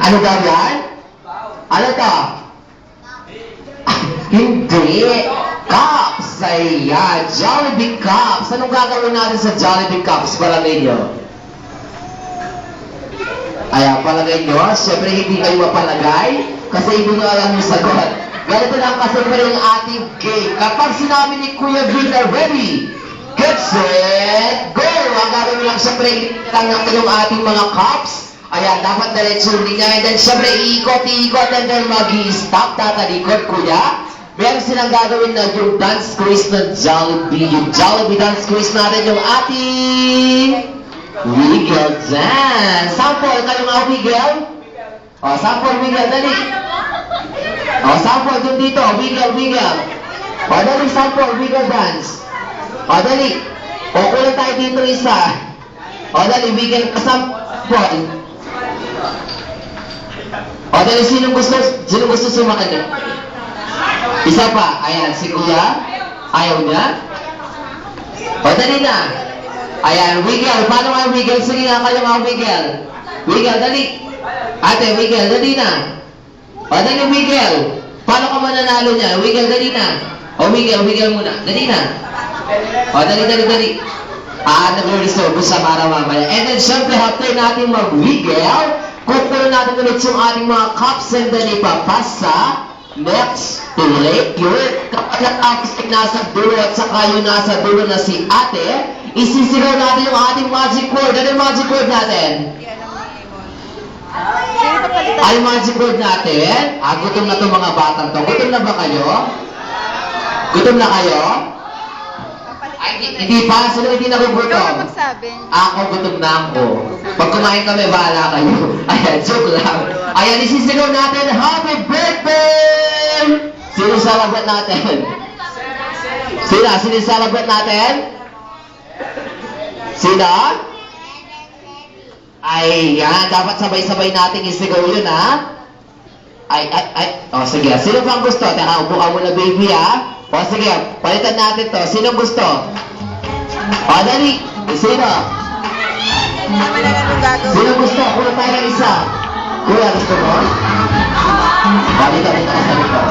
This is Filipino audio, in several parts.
Ano daw yan? Ano to? Hindi. Cups. Ayan. Jollibee Cups. Anong gagawin natin sa Jollibee Cups? Palagay nyo. Ayan, palagay nyo. Siyempre, hindi kayo mapalagay. Kasi hindi nyo alam yung sagot. Ganito lang kasi pa yung ating game. Kapag sinabi ni Kuya Vita, ready, get set, go! Ang gagawin lang siyempre, lang natin yung ating mga cups. Ayan, dapat diretso niya. And then, siyempre, iikot-iikot. And then, mag-i-stop. Tatalikod, Kuya. Meron silang gagawin na yung dance quiz ng Jollibee. Yung Jollibee dance quiz natin yung ating wiggle dance. Sample, kayo nga wiggle? O, sample, wiggle, dali. O, sample, dun dito, wiggle, wiggle. O, dali, sample, wiggle dance. O, dali. O, kulang tayo dito isa. O, dali, wiggle, sample. O, dali, sino gusto sumakanya? Isa pa. Ayan, si Kuya. Ayaw niya. O, dali na. Ayan, wiggle. Paano nga wiggle? Sige nga kayo nga wiggle. Wiggle, dali. Ate, wiggle, dali na. O, dali, wiggle. Paano ka mananalo niya? Wiggle, dali na. O, wiggle, wiggle muna. Dali na. O, dali, dali, dali. Nag-resolve siya para mamaya. And then, syempre, after natin mag-wiggle, kukulo natin ulit yung ating mga cups and then ipapasa. Next, to late yun. Kapag natapos ay nasa dulo at saka yung nasa dulo na si ate, isisigaw natin yung ating magic word. Ano yung magic word natin? Ay, magic word natin? Gutom na itong mga batang to. Gutom na ba kayo? Gutom na kayo? Ay, hindi pa. Sino hindi nagugutom? Ako, gutom na ako. Pag kumain kami, bahala kayo. Ayan, joke lang. Ayan, isisigaw natin, happy birthday! Sino celebrate natin? Sino celebrate natin? Sino? Ayan, dapat sabay-sabay nating isigaw yun, ha? O, sige. Sino pang gusto? Teka, upo ka muna, baby, ha? O, sige, palitan natin to. Sino gusto? O, dali. Sino? Sino gusto? Kulang tayo ng isa. Kuya, gusto mo? Dali ka dito sa dito.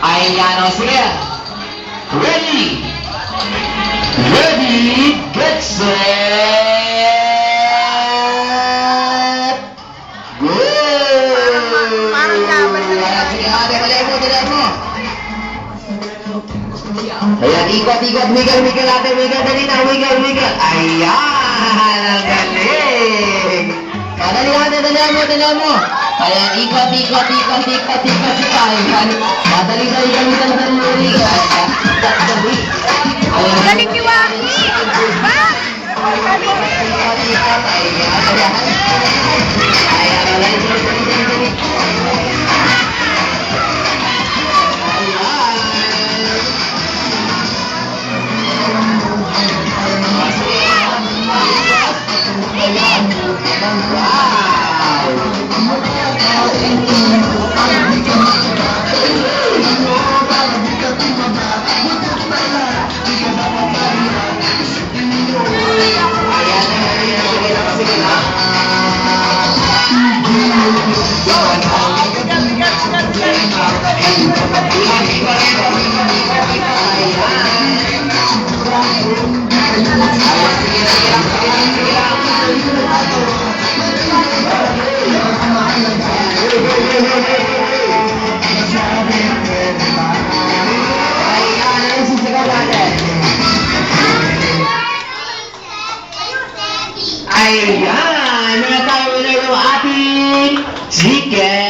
Ayan, o, sige. Ready! Ready, get set, go! Parang laban na. Sige, ate, balik mo. Ayan, ikot, wiggle ate, wiggle, dali na, wiggle. Ayan, ang galing! Dali mo. Ayan, ikot si tayo. Madali, wiggle. Ayan. Galing ni Waki! Ba? Ayan, meron tayo na yung ating chicken